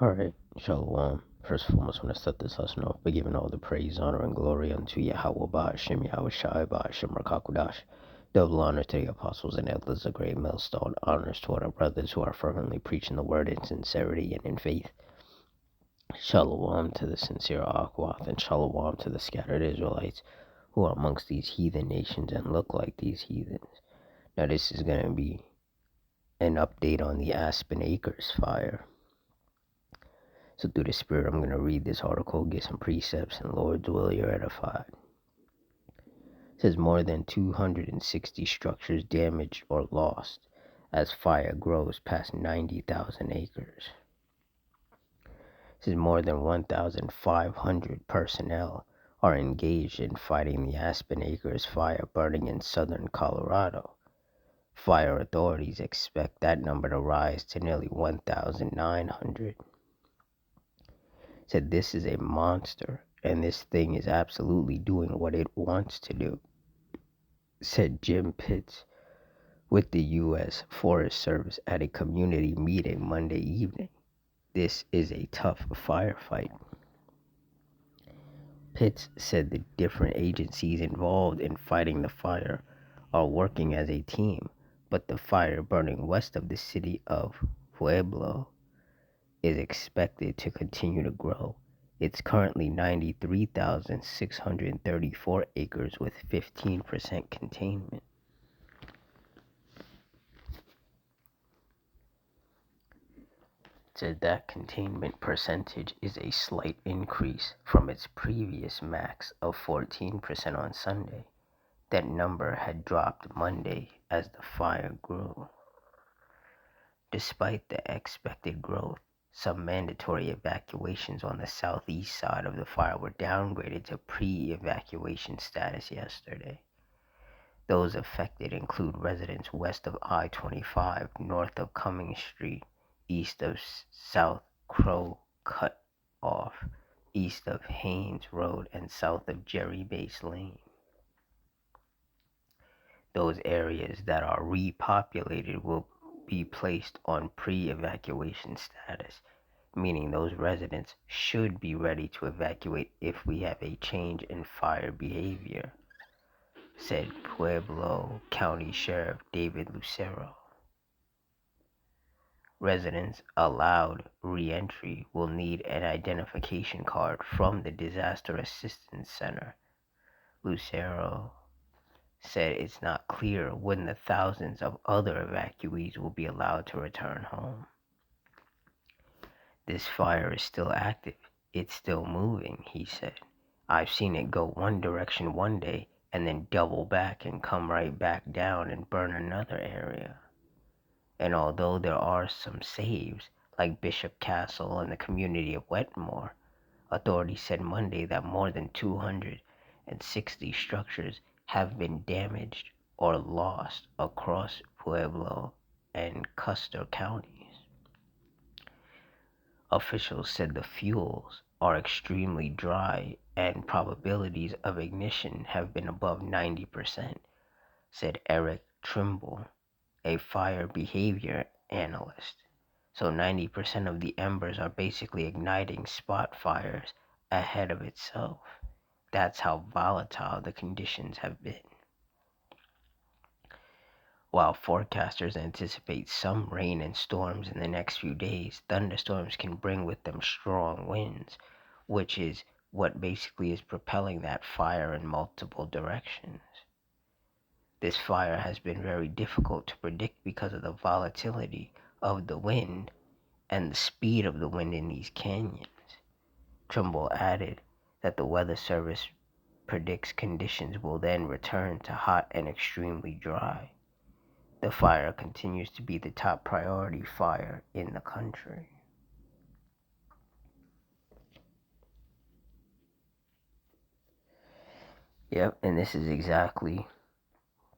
Alright, Shalom. First and foremost, I want to start this lesson off by giving all the praise, honor, and glory unto Yahweh Ba'ashem, Yahweh Shai Ba'ashem Rakakudash. Double honor to the apostles and elders, a great millstone. Honors to our brothers who are fervently preaching the word in sincerity and in faith. Shalom to the sincere Akwath, and Shalom to the scattered Israelites who are amongst these heathen nations and look like these heathens. Now, this is going to be an update on the Aspen Acres fire. So through the Spirit, I'm going to read this article, get some precepts, and Lord's will, you're edified. It says more than 260 structures damaged or lost as fire grows past 90,000 acres. It says more than 1,500 personnel are engaged in fighting the Aspen Acres fire burning in southern Colorado. Fire authorities expect that number to rise to nearly 1,900. Said this is a monster and this thing is absolutely doing what it wants to do, said Jim Pitts with the U.S. Forest Service at a community meeting Monday evening. This is a tough firefight. Pitts said the different agencies involved in fighting the fire are working as a team, but the fire burning west of the city of Pueblo is expected to continue to grow. It's currently 93,634 acres with 15% containment. It said that containment percentage is a slight increase from its previous max of 14% on Sunday. That number had dropped Monday as the fire grew. Despite the expected growth, some mandatory evacuations on the southeast side of the fire were downgraded to pre-evacuation status yesterday. Those affected include residents west of I-25, north of Cummings Street, east of South Crow Cut Off, east of Haynes Road, and south of Jerry Base Lane. Those areas that are repopulated will be placed on pre-evacuation status, meaning those residents should be ready to evacuate if we have a change in fire behavior, said Pueblo County Sheriff David Lucero. Residents allowed re-entry will need an identification card from the Disaster Assistance Center. Lucero said it's not clear when the thousands of other evacuees will be allowed to return home. This fire is still active. It's still moving, he said. I've seen it go one direction one day and then double back and come right back down and burn another area. And although there are some saves, like Bishop Castle and the community of Wetmore, authorities said Monday that more than 260 structures have been damaged or lost across Pueblo and Custer counties. Officials said the fuels are extremely dry and probabilities of ignition have been above 90%, said Eric Trimble, a fire behavior analyst. So 90% of the embers are basically igniting spot fires ahead of itself. That's how volatile the conditions have been. While forecasters anticipate some rain and storms in the next few days, thunderstorms can bring with them strong winds, which is what basically is propelling that fire in multiple directions. This fire has been very difficult to predict because of the volatility of the wind and the speed of the wind in these canyons. Trimble added that the Weather Service predicts conditions will then return to hot and extremely dry. The fire continues to be the top priority fire in the country. Yep, and this is exactly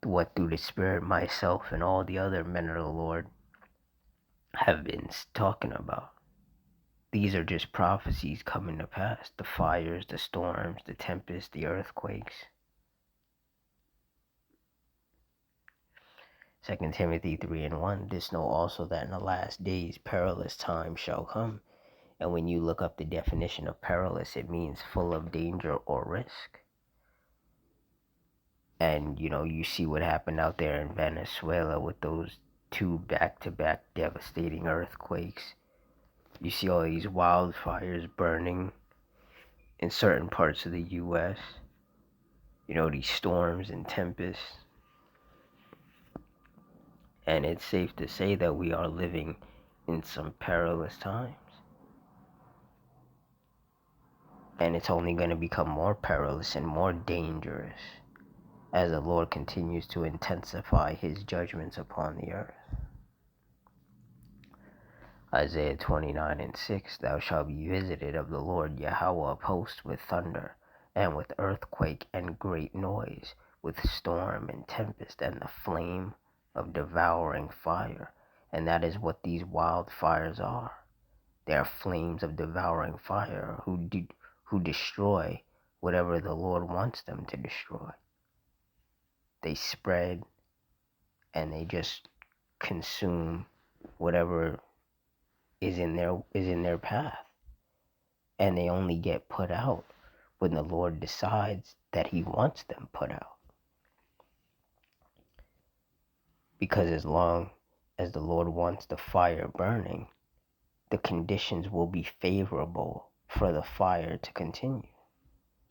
what through the Spirit myself and all the other men of the Lord have been talking about. These are just prophecies coming to pass. The fires, the storms, the tempests, the earthquakes. 2 Timothy 3:1, this know also that in the last days perilous times shall come, And when you look up the definition of perilous, it means full of danger or risk. And, you see what happened out there in Venezuela with those two back-to-back devastating earthquakes. You see all these wildfires burning in certain parts of the U.S. These storms and tempests. And it's safe to say that we are living in some perilous times. And it's only going to become more perilous and more dangerous as the Lord continues to intensify his judgments upon the earth. Isaiah 29:6, Thou shalt be visited of the Lord Yahweh of hosts with thunder, and with earthquake and great noise, with storm and tempest and the flame of devouring fire. And that is what these wildfires are. They are flames of devouring fire who destroy whatever the Lord wants them to destroy. They spread and they just consume whatever is in their path. And they only get put out when the Lord decides that he wants them put out. Because as long as the Lord wants the fire burning, the conditions will be favorable for the fire to continue.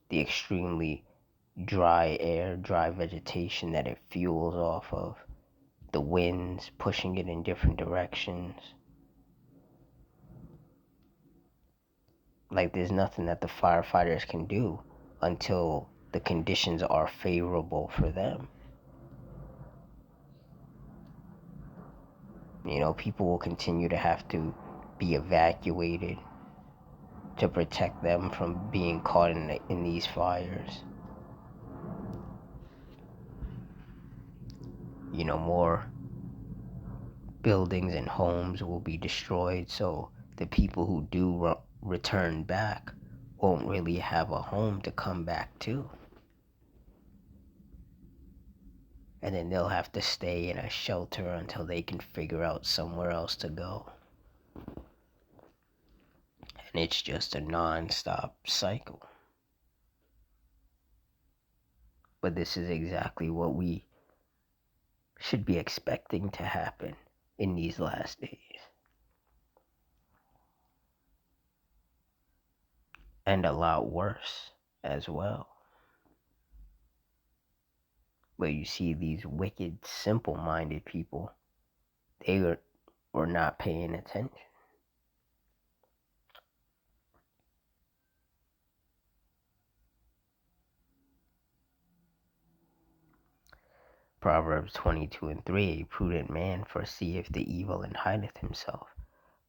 The extremely dry air, dry vegetation that it fuels off of, the winds pushing it in different directions. Like there's nothing that the firefighters can do until the conditions are favorable for them. People will continue to have to be evacuated to protect them from being caught in these fires. More buildings and homes will be destroyed, so the people who do return back won't really have a home to come back to. And then they'll have to stay in a shelter until they can figure out somewhere else to go. And it's just a non-stop cycle. But this is exactly what we should be expecting to happen in these last days. And a lot worse as well. But you see these wicked, simple-minded people, they were not paying attention. Proverbs 22:3, A prudent man foreseeth the evil and hideth himself,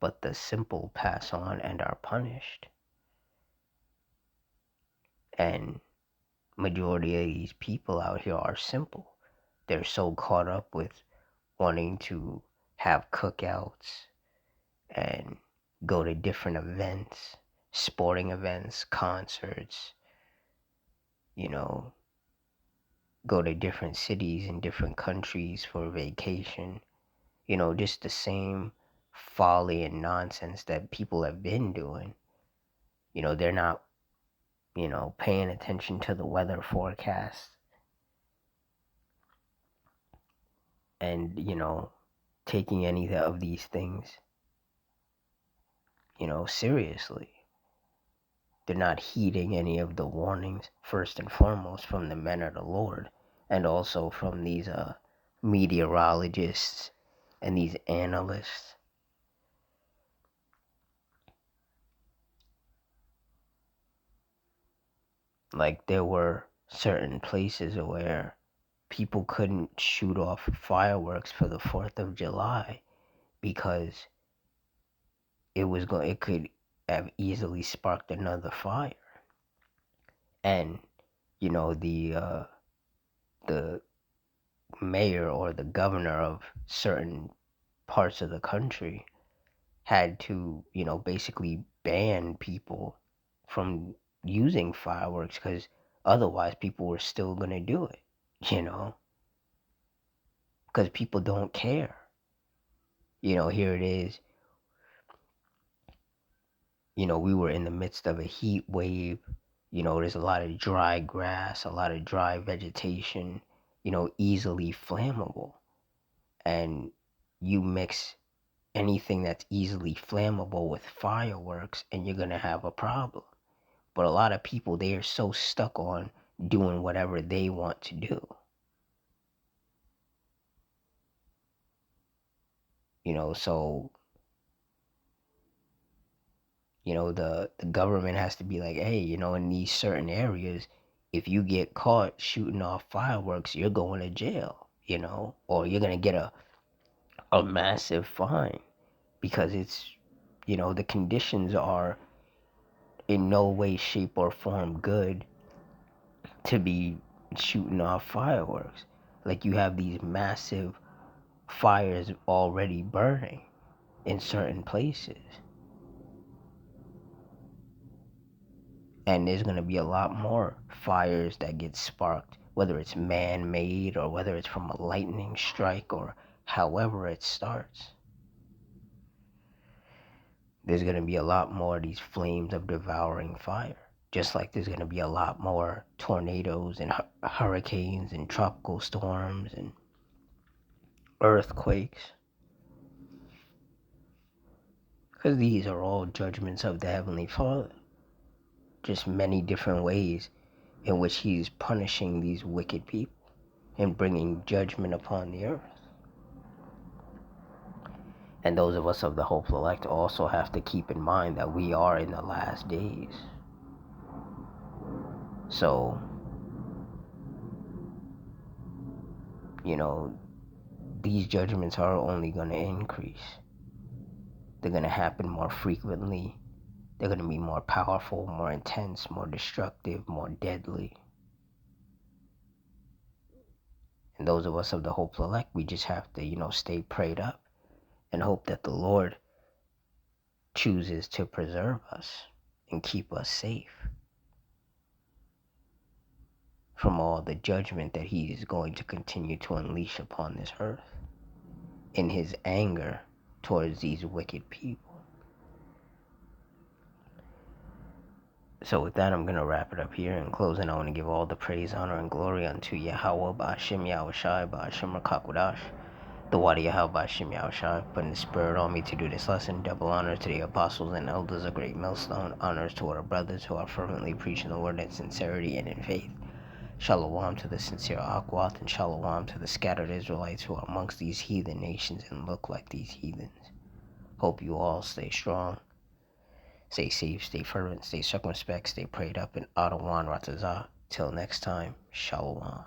but the simple pass on and are punished. And majority of these people out here are simple. They're so caught up with wanting to have cookouts and go to different events, sporting events, concerts, go to different cities and different countries for vacation. Just the same folly and nonsense that people have been doing. They're not, paying attention to the weather forecast and, taking any of these things, seriously. They're not heeding any of the warnings, first and foremost, from the men of the Lord, and also from these meteorologists and these analysts. Like there were certain places where people couldn't shoot off fireworks for the 4th of July because it could have easily sparked another fire. And the mayor or the governor of certain parts of the country had to, basically ban people from using fireworks because otherwise people were still going to do it, because people don't care. Here it is. we were in the midst of a heat wave. There's a lot of dry grass, a lot of dry vegetation, easily flammable. And you mix anything that's easily flammable with fireworks, and you're going to have a problem. But a lot of people, they are so stuck on doing whatever they want to do. So the government has to be like, hey, in these certain areas, if you get caught shooting off fireworks, you're going to jail, or you're going to get a massive fine, because the conditions are in no way, shape, or form good to be shooting off fireworks. Like, you have these massive fires already burning in certain places. And there's going to be a lot more fires that get sparked, whether it's man-made or whether it's from a lightning strike or however it starts. There's going to be a lot more of these flames of devouring fire, just like there's going to be a lot more tornadoes and hurricanes and tropical storms and earthquakes, because these are all judgments of the Heavenly Father, just many different ways in which He's punishing these wicked people and bringing judgment upon the earth. And those of us of the hopeful elect also have to keep in mind that we are in the last days. So, these judgments are only going to increase. They're going to happen more frequently. They're going to be more powerful, more intense, more destructive, more deadly. And those of us of the hopeful elect, we just have to, stay prayed up and hope that the Lord chooses to preserve us and keep us safe from all the judgment that He is going to continue to unleash upon this earth in His anger towards these wicked people. So with that, I'm going to wrap it up here. In closing, I want to give all the praise, honor, and glory unto Yahweh, Ba'ashem Yahushai, Ba'ashem Rakakwadash, the Wadi Yahweh, Ba'ashem Yahushai, putting the Spirit on me to do this lesson. Double honor to the apostles and elders, a great millstone. Honors to our brothers who are fervently preaching the word in sincerity and in faith. Shalom to the sincere Akwath, and shalom to the scattered Israelites who are amongst these heathen nations and look like these heathens. Hope you all stay strong, stay safe, stay fervent, stay circumspect, stay prayed up, and Adawan Ratazah. Till next time, shalom.